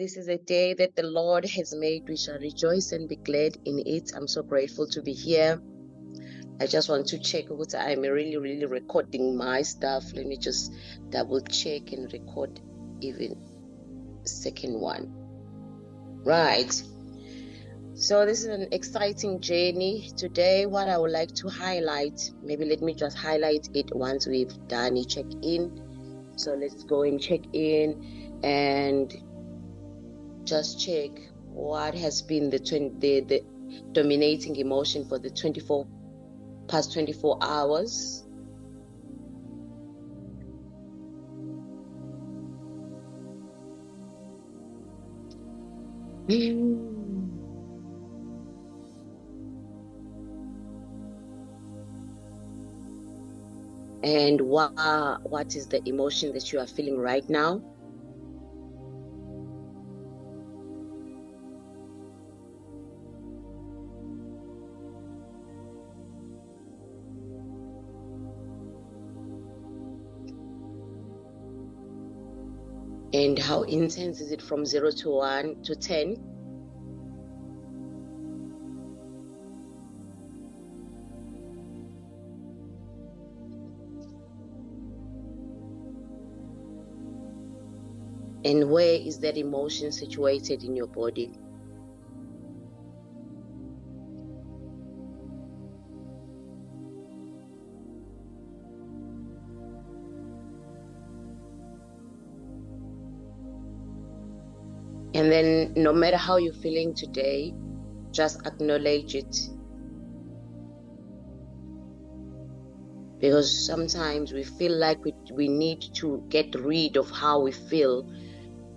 This is a day that the Lord has made. We shall rejoice and be glad in it. I'm so grateful to be here. I just want to check what I'm really recording my stuff. Let me just double check and record even second one. Right. So this is an exciting journey. Today, what I would like to highlight, maybe let me just highlight it once we've done a check-in. So let's go and check in and just check what has been the dominating emotion for the past 24 hours. And what is the emotion that you are feeling right now? And how intense is it from 0 to 1 to 10? And where is that emotion situated in your body? And then no matter how you're feeling today, just acknowledge it. Because sometimes we feel like we need to get rid of how we feel,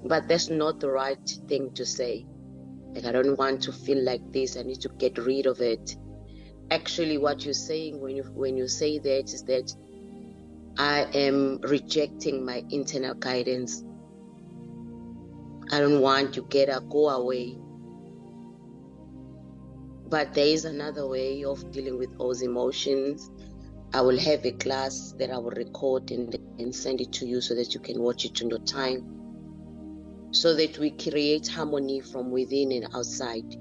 but that's not the right thing to say. Like, I don't want to feel like this, I need to get rid of it. Actually, what you're saying when you say that is that I am rejecting my internal guidance. I don't want to go away. But there is another way of dealing with those emotions. I will have a class that I will record and send it to you so that you can watch it in your time, so that we create harmony from within and outside.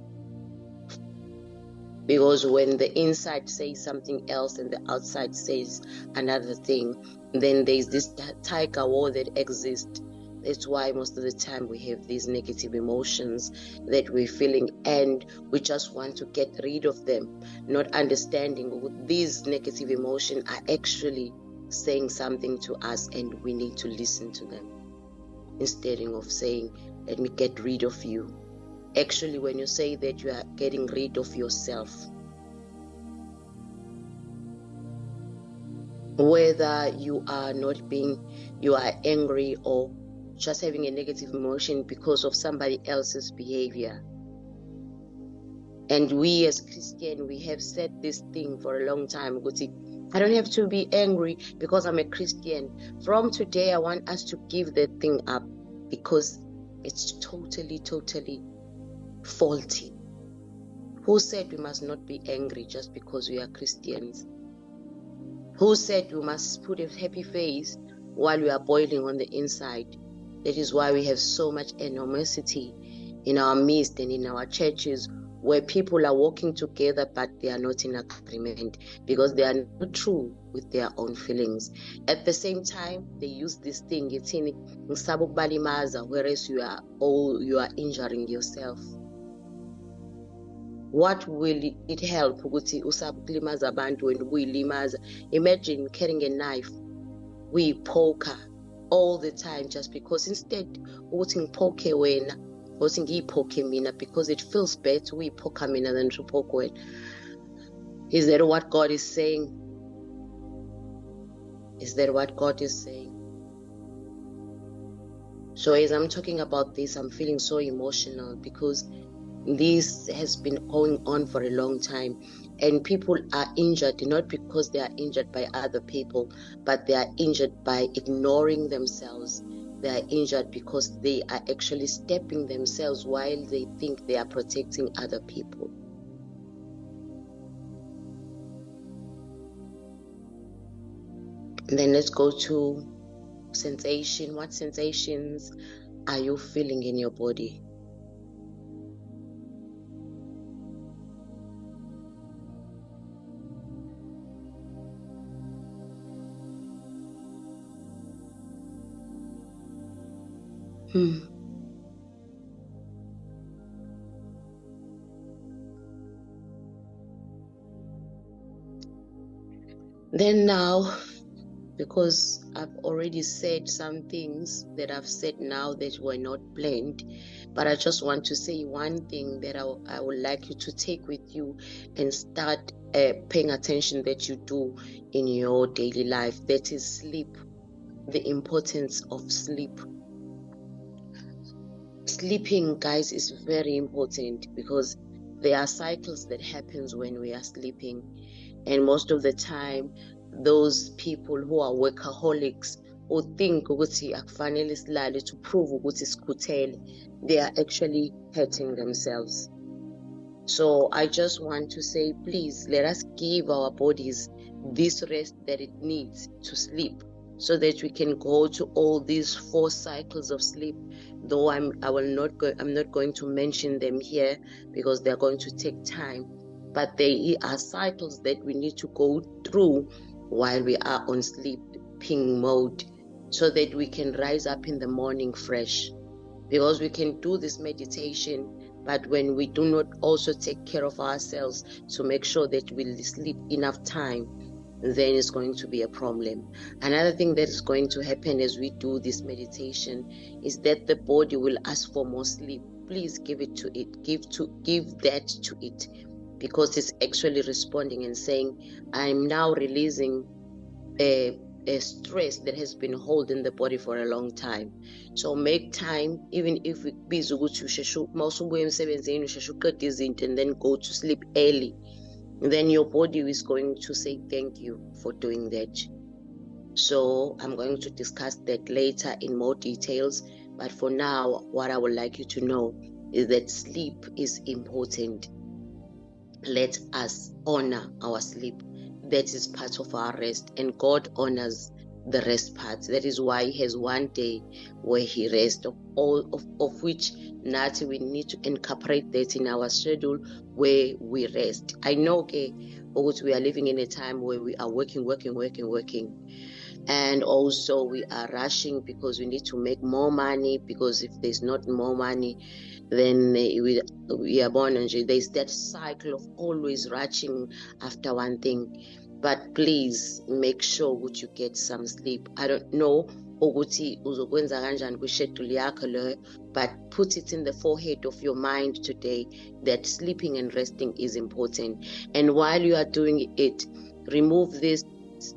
Because when the inside says something else and the outside says another thing, then there's this tug of war that exists. That's why most of the time we have these negative emotions that we're feeling, and we just want to get rid of them, not understanding these negative emotions are actually saying something to us and we need to listen to them. Instead of saying, let me get rid of you. Actually, when you say that, you are getting rid of yourself. Whether you are angry or just having a negative emotion because of somebody else's behavior. And we as Christians, we have said this thing for a long time. I don't have to be angry because I'm a Christian. From today, I want us to give that thing up, because it's totally faulty. Who said we must not be angry just because we are Christians? Who said we must put a happy face while we are boiling on the inside? That is why we have so much animosity in our midst and in our churches, where people are walking together but they are not in agreement because they are not true with their own feelings. At the same time, they use this thing, whereas you are injuring yourself. What will it help? Imagine carrying a knife, we poke all the time just because, instead poke wena poke mina, because it feels better we poke mina than to poke wena. Is that what God is saying? Is that what God is saying? So as I'm talking about this, I'm feeling so emotional because this has been going on for a long time, and people are injured not because they are injured by other people, but they are injured by ignoring themselves. They are injured because they are actually stepping themselves while they think they are protecting other people. And then let's go to sensation. What sensations are you feeling in your body? Then now, because I've already said some things that I've said now that were not planned, but I just want to say one thing that I would like you to take with you and start paying attention that you do in your daily life. That is sleep, the importance of sleep. Sleeping, guys, is very important because there are cycles that happens when we are sleeping, and most of the time those people who are workaholics who think ukuthi akufanele silale to prove ukuthi sikhuthele, they are actually hurting themselves. So I just want to say, please let us give our bodies this rest that it needs to sleep, so that we can go to all these 4 cycles of sleep. Though I'm not going to mention them here because they're going to take time, but they are cycles that we need to go through while we are on sleeping mode, so that we can rise up in the morning fresh. Because we can do this meditation, but when we do not also take care of ourselves to make sure that we sleep enough time, then it's going to be a problem. Another thing that is going to happen as we do this meditation is that the body will ask for more sleep. Please give it to it. Give that to it, because it's actually responding and saying, I'm now releasing a stress that has been holding the body for a long time. So make time, even if we busy and then go to sleep early, then your body is going to say thank you for doing that. So I'm going to discuss that later in more details, but for now, what I would like you to know is that sleep is important. Let us honor our sleep. That is part of our rest, and God honors the rest part. That is why He has one day where He rests, of which Nati, we need to incorporate that in our schedule where we rest. I know, okay, because we are living in a time where we are working, and also we are rushing because we need to make more money, because if there's not more money, then we are born, and there's that cycle of always rushing after one thing. But please make sure that you get some sleep. I don't know ukuthi uzokwenza kanjani kwi-schedule yakho leyo, but put it in the forehead of your mind today that sleeping and resting is important. And while you are doing it, remove this,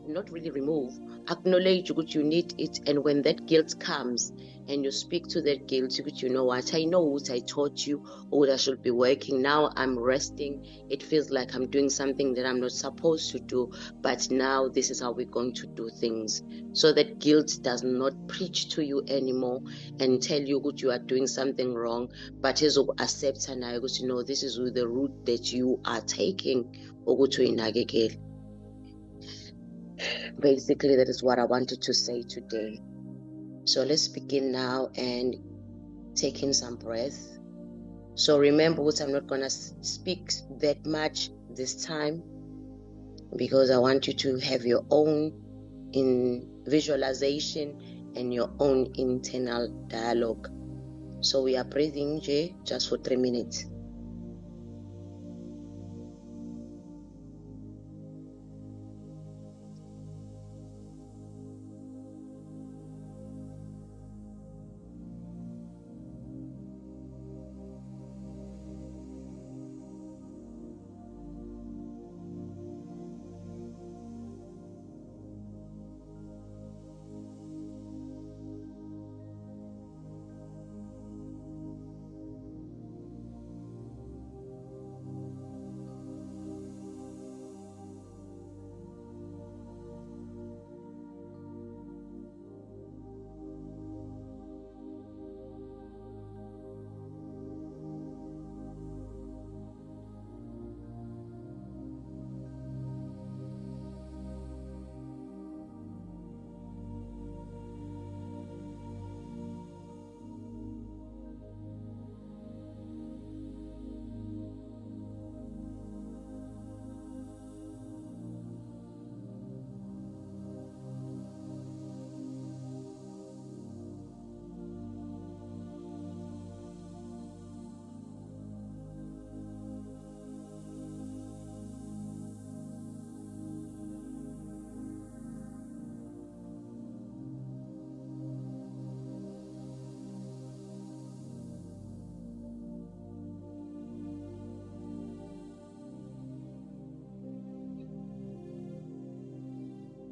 not really remove, acknowledge that you need it. And when that guilt comes and you speak to that guilt, you know what, I know what I taught you, or what I should be working. Now I'm resting. It feels like I'm doing something that I'm not supposed to do, but now this is how we're going to do things. So that guilt does not preach to you anymore and tell you that you are doing something wrong, but is accept and I you know this is the route that you are taking, or to inagegel. Basically, that is what I wanted to say today. So let's begin now and take in some breath. So remember what, I'm not going to speak that much this time, because I want you to have your own visualization and your own internal dialogue. So we are breathing just for 3 minutes.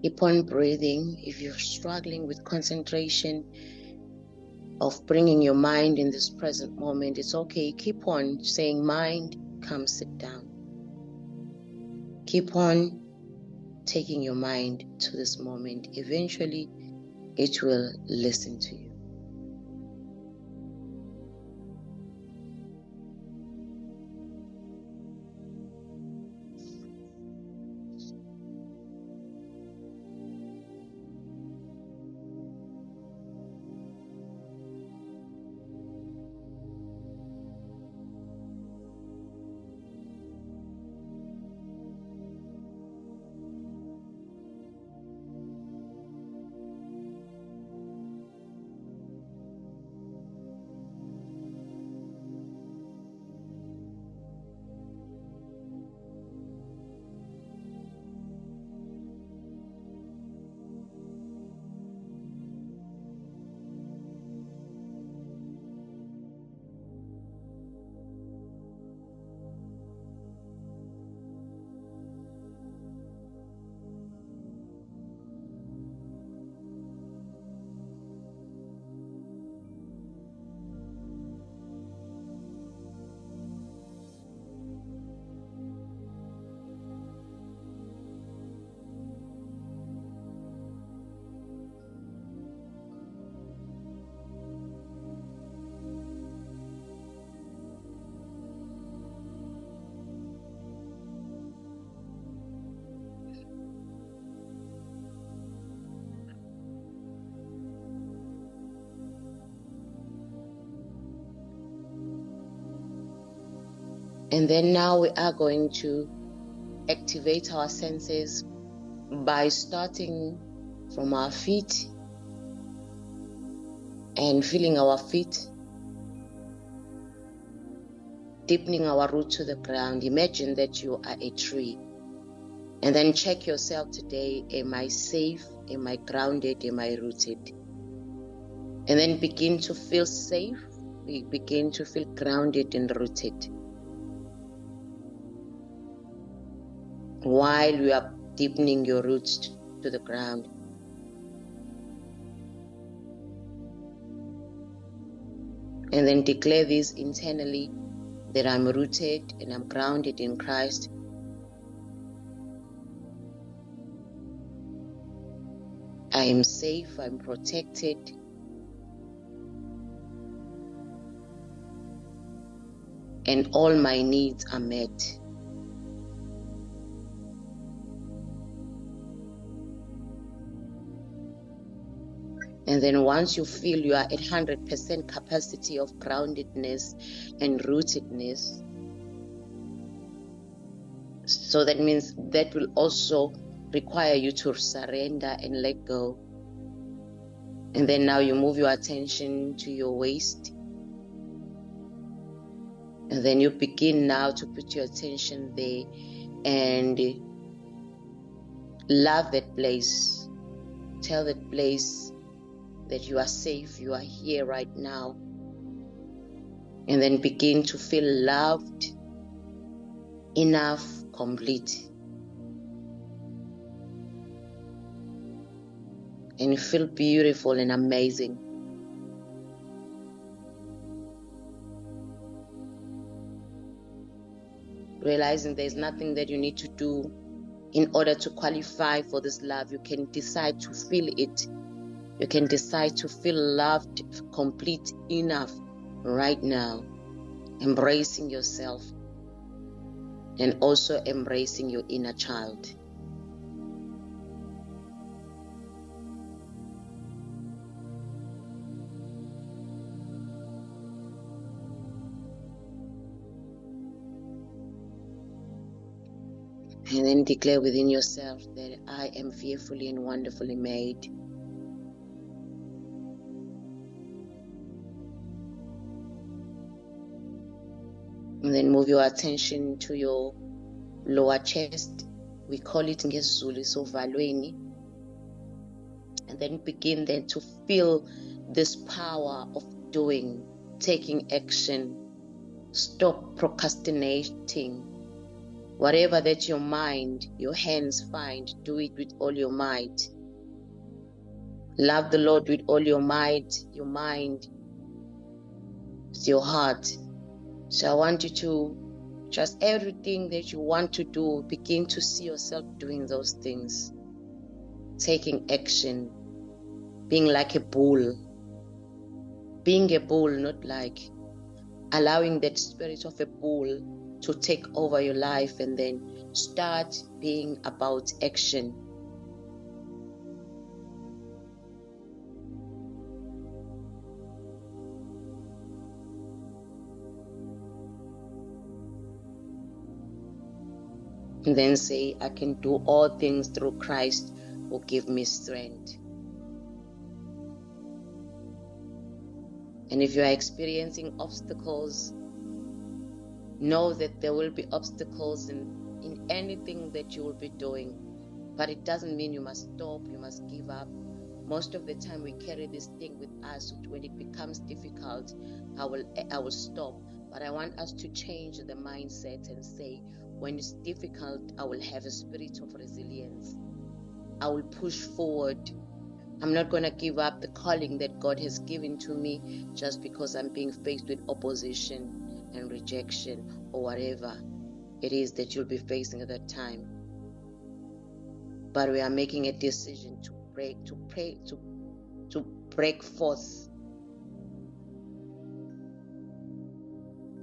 Keep on breathing. If you're struggling with concentration of bringing your mind in this present moment, it's okay. Keep on saying, mind, come sit down. Keep on taking your mind to this moment. Eventually, it will listen to you. And then now we are going to activate our senses by starting from our feet and feeling our feet, deepening our root to the ground. Imagine that you are a tree. And then check yourself today. Am I safe? Am I grounded? Am I rooted? And then begin to feel safe. We begin to feel grounded and rooted. While you are deepening your roots to the ground. And then declare this internally, that I'm rooted and I'm grounded in Christ. I am safe, I'm protected. And all my needs are met. And then once you feel you are at 100% capacity of groundedness and rootedness, so that means that will also require you to surrender and let go. And then now you move your attention to your waist. And then you begin now to put your attention there and love that place. Tell that place that you are safe, you are here right now. And then begin to feel loved, enough, complete. And you feel beautiful and amazing. Realizing there's nothing that you need to do in order to qualify for this love. You can decide to feel it. You can decide to feel loved, complete, enough right now. Embracing yourself and also embracing your inner child. And then declare within yourself that I am fearfully and wonderfully made. And then move your attention to your lower chest. We call it ngesiZulu sovalweni. And then begin then to feel this power of doing, taking action. Stop procrastinating. Whatever that your mind, your hands find, do it with all your might. Love the Lord with all your might, your mind, with your heart. So I want you to just everything that you want to do, begin to see yourself doing those things. Taking action, being like a bull. Being a bull, not like allowing that spirit of a bull to take over your life, and then start being about action. And then say, I can do all things through Christ who give me strength. And if you are experiencing obstacles, know that there will be obstacles in anything that you will be doing. But it doesn't mean you must stop, you must give up. Most of the time we carry this thing with us. When it becomes difficult, I will stop. But I want us to change the mindset and say, when it's difficult, I will have a spirit of resilience. I will push forward. I'm not going to give up the calling that God has given to me just because I'm being faced with opposition and rejection or whatever it is that you'll be facing at that time. But we are making a decision to break forth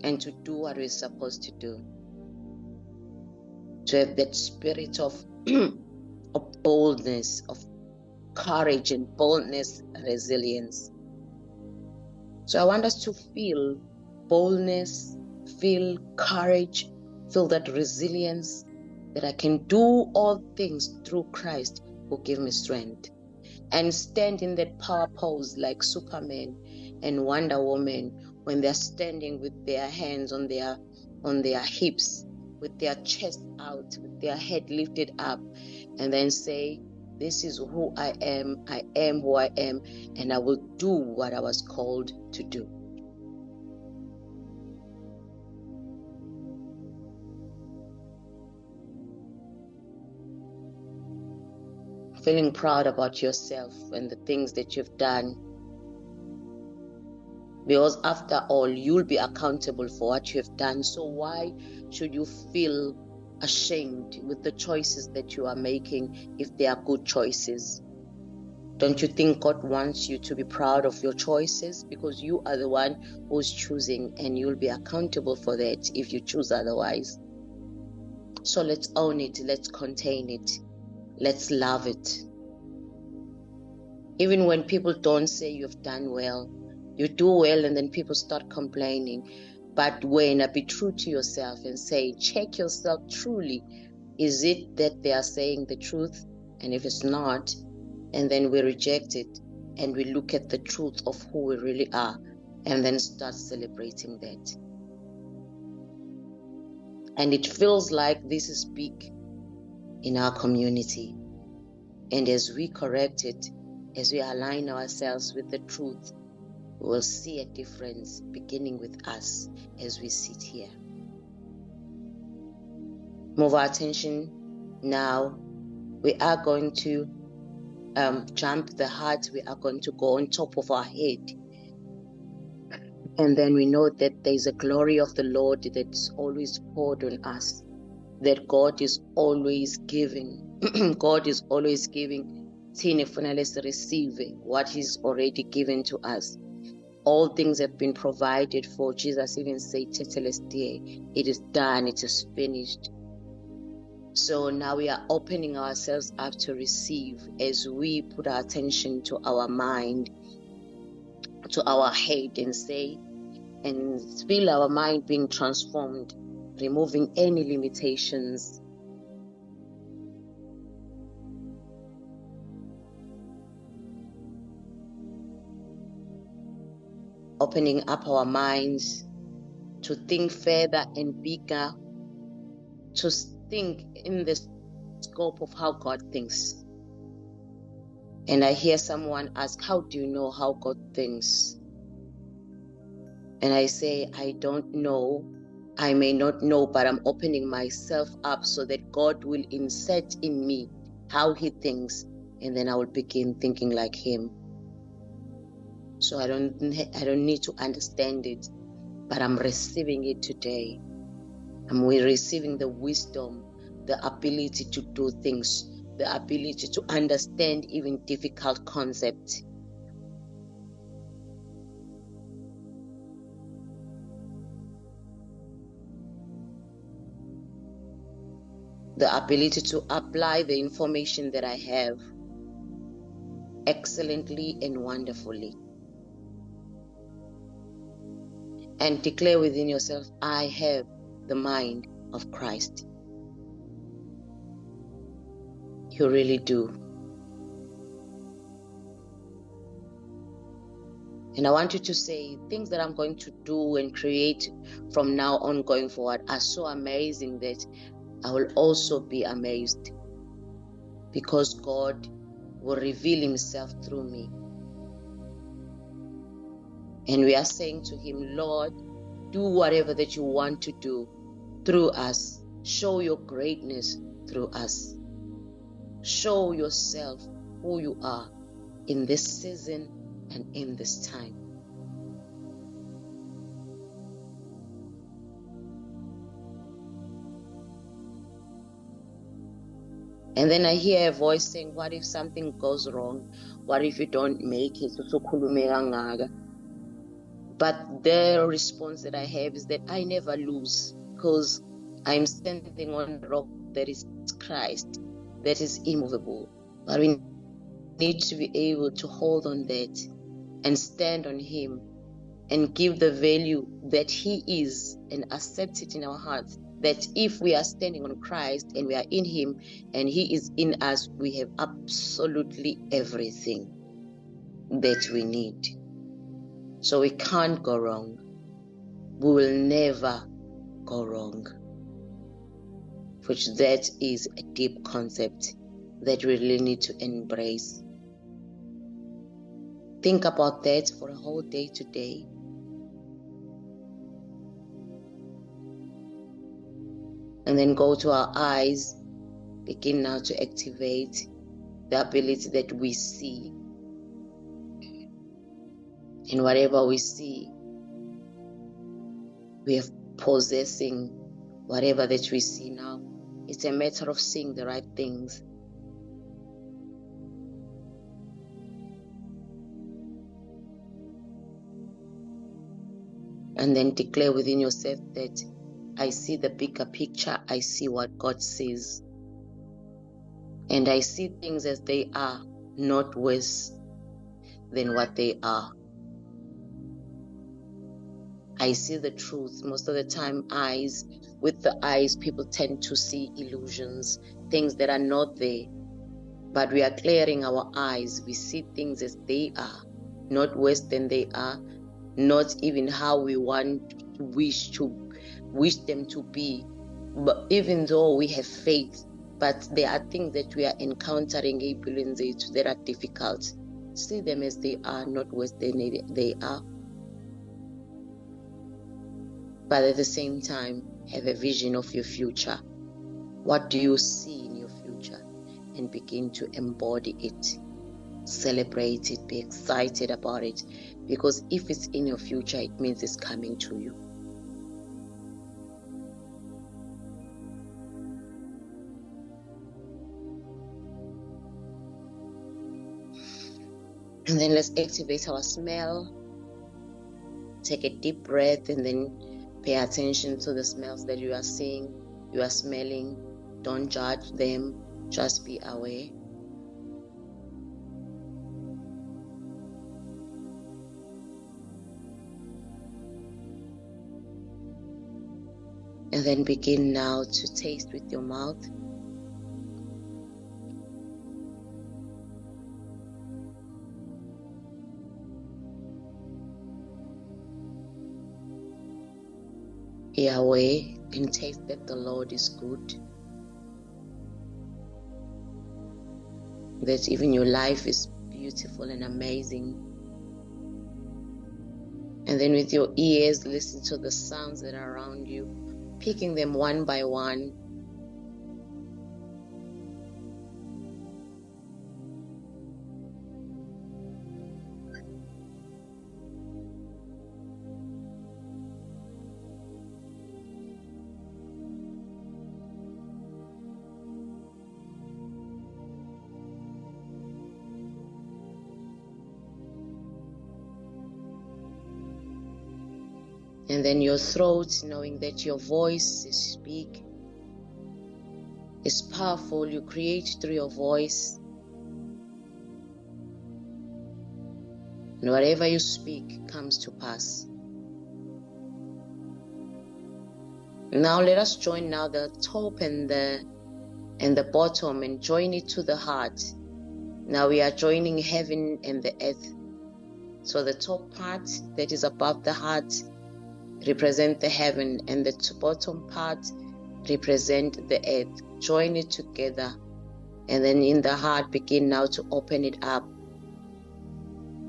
and to do what we're supposed to do. To have that spirit of boldness, of courage and boldness, resilience. So I want us to feel boldness, feel courage, feel that resilience, that I can do all things through Christ who give me strength. And stand in that power pose like Superman and Wonder Woman when they're standing with their hands on their hips, with their chest out, with their head lifted up, and then say, this is who I am who I am, and I will do what I was called to do. Feeling proud about yourself and the things that you've done. Because after all, you'll be accountable for what you have done. So why should you feel ashamed with the choices that you are making if they are good choices? Don't you think God wants you to be proud of your choices? Because you are the one who's choosing, and you'll be accountable for that if you choose otherwise. So let's own it, let's contain it, let's love it. Even when people don't say you've done well, you do well and then people start complaining. But when be true to yourself and say, check yourself truly. Is it that they are saying the truth? And if it's not, and then we reject it and we look at the truth of who we really are and then start celebrating that. And it feels like this is big in our community. And as we correct it, as we align ourselves with the truth, we will see a difference beginning with us as we sit here. Move our attention now. We are going to jump the heart. We are going to go on top of our head. And then we know that there is a glory of the Lord that is always poured on us. That God is always giving. God is always giving. Tine finally receiving what He's already given to us. All things have been provided for. Jesus even said, Tetelestie, it is done, it is finished. So now we are opening ourselves up to receive as we put our attention to our mind, to our head, and say, and feel our mind being transformed, removing any limitations. Opening up our minds to think further and bigger, to think in the scope of how God thinks. And I hear someone ask, how do you know how God thinks? And I say, I don't know, I may not know, but I'm opening myself up so that God will insert in me how he thinks, and then I will begin thinking like him. So I don't need to understand it, but I'm receiving it today. I'm receiving the wisdom, the ability to do things, the ability to understand even difficult concepts. The ability to apply the information that I have excellently and wonderfully. And declare within yourself, I have the mind of Christ. You really do. And I want you to say, things that I'm going to do and create from now on going forward are so amazing that I will also be amazed, because God will reveal himself through me. And we are saying to him, Lord, do whatever that you want to do through us. Show your greatness through us. Show yourself who you are in this season and in this time. And then I hear a voice saying, what if something goes wrong? What if you don't make it? But the response that I have is that I never lose, because I'm standing on a rock that is Christ, that is immovable. But we need to be able to hold on that and stand on him and give the value that he is and accept it in our hearts, that if we are standing on Christ and we are in him and he is in us, we have absolutely everything that we need. So we can't go wrong. We will never go wrong. Which that is a deep concept that we really need to embrace. Think about that for a whole day today. And then go to our eyes. Begin now to activate the ability that we see. And whatever we see, we are possessing whatever that we see now. It's a matter of seeing the right things. And then declare within yourself that I see the bigger picture. I see what God sees. And I see things as they are, not worse than what they are. I see the truth. Most of the time, with the eyes, people tend to see illusions, things that are not there. But we are clearing our eyes. We see things as they are, not worse than they are, not even how we wish them to be. But even though we have faith, but there are things that we are encountering that are difficult. See them as they are, not worse than they are. But at the same time, have a vision of your future. What do you see in your future? And begin to embody it. Celebrate it. Be excited about it. Because if it's in your future, it means it's coming to you. And then let's activate our smell. Take a deep breath and then pay attention to the smells that you are seeing, you are smelling. Don't judge them, just be aware. And then begin now to taste with your mouth. Be aware and taste that the Lord is good. That even your life is beautiful and amazing. And then with your ears, listen to the sounds that are around you, picking them one by one. And then your throat, knowing that your voice is big, is powerful. You create through your voice. And whatever you speak comes to pass. Now let us join now the top and the bottom and join it to the heart. Now we are joining heaven and the earth. So the top part that is above the heart represent the heaven, and the bottom part represent the earth. Join it together, and then in the heart begin now to open it up.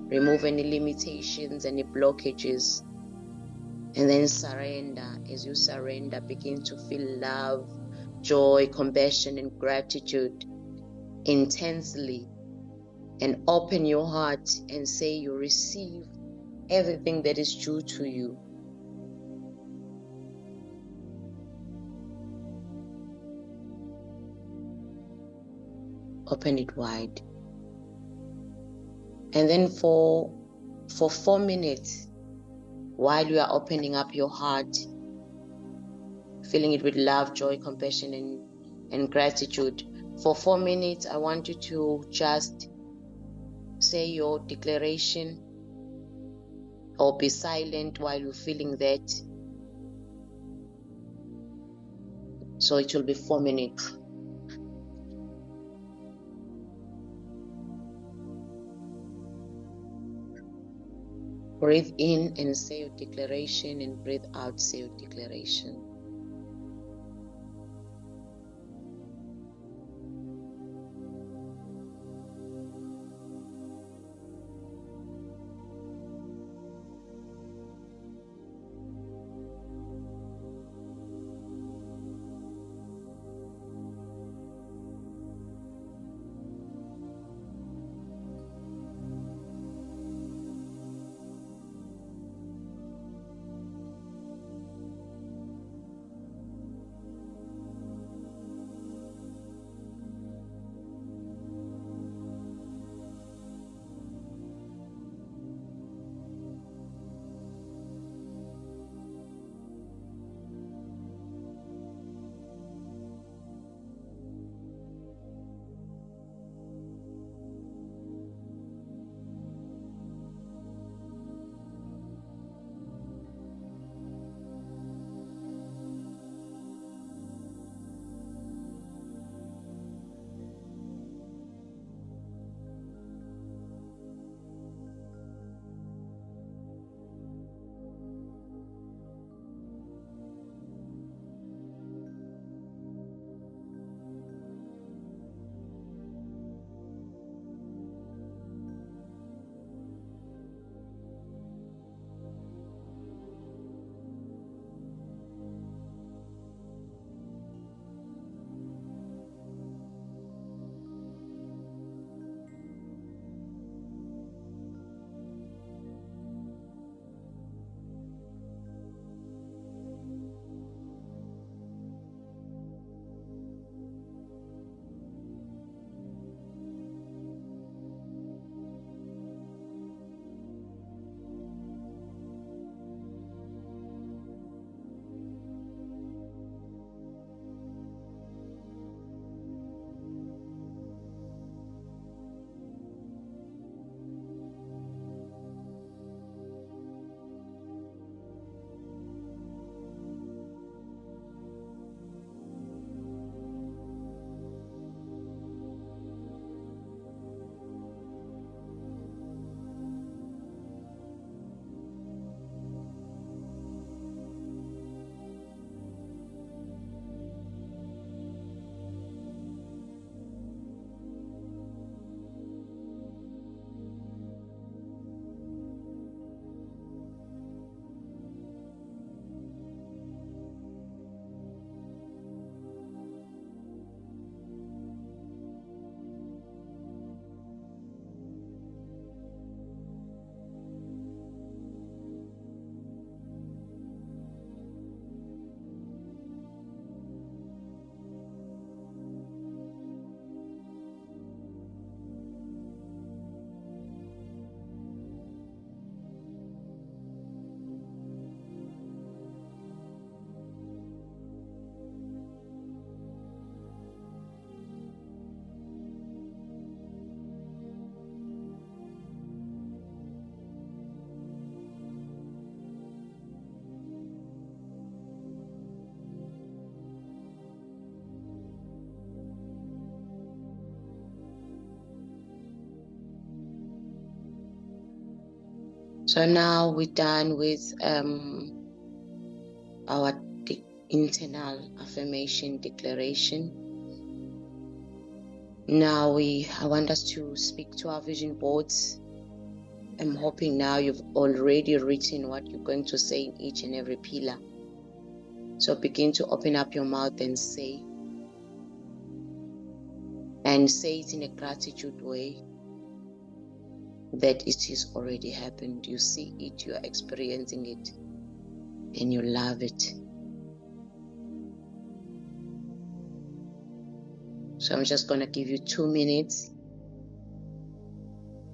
Remove any limitations, any blockages, and then surrender. As you surrender, begin to feel love, joy, compassion, and gratitude intensely, and open your heart and say you receive everything that is due to you. Open it wide. And then for 4 minutes, while you are opening up your heart, filling it with love, joy, compassion, and gratitude, for 4 minutes, I want you to just say your declaration or be silent while you're feeling that. So it will be 4 minutes. Breathe in and say your declaration, and breathe out, say your declaration. So now we're done with our internal affirmation declaration. Now I want us to speak to our vision boards. I'm hoping now you've already written what you're going to say in each and every pillar. So begin to open up your mouth and say it in a gratitude way that it is already happened. You see it, you are experiencing it, and you love it. So I'm just going to give you 2 minutes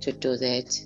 to do that.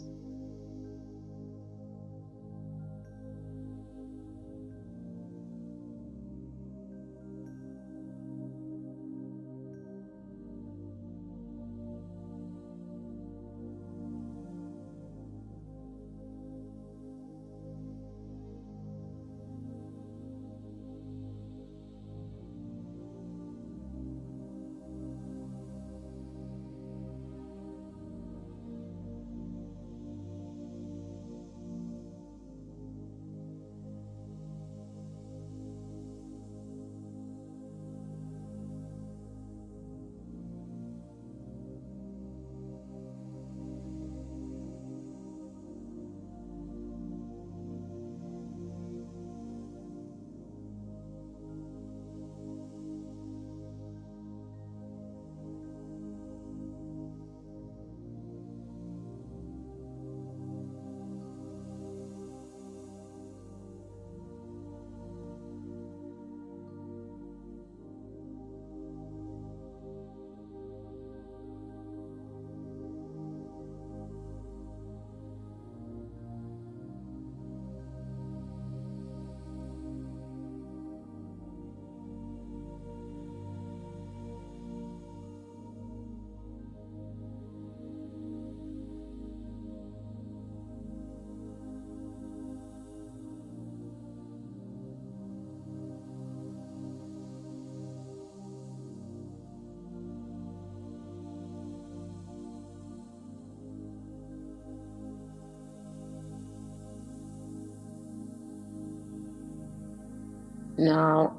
Now,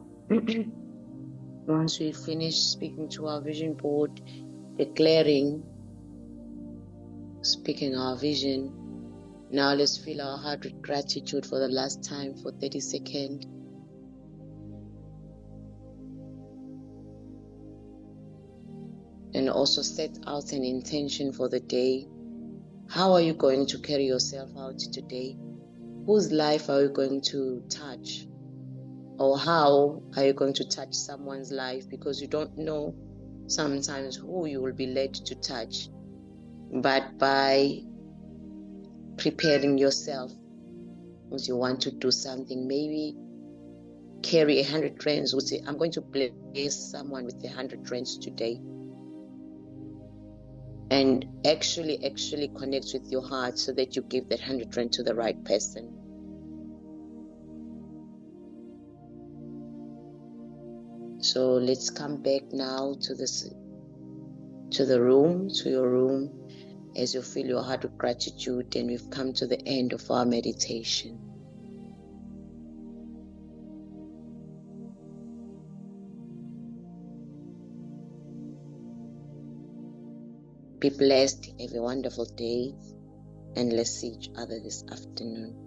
once we finish speaking to our vision board, speaking our vision, now let's fill our heart with gratitude for the last time for 30 seconds. And also set out an intention for the day. How are you going to carry yourself out today? Whose life are you going to touch? Or how are you going to touch someone's life? Because you don't know sometimes who you will be led to touch. But by preparing yourself, as you want to do something, maybe carry 100 rands. Would say, I'm going to bless someone with 100 rands today. And actually connect with your heart so that you give that 100 rand to the right person. So let's come back now to your room, as you fill your heart with gratitude, and we've come to the end of our meditation. Be blessed, have a wonderful day, and let's see each other this afternoon.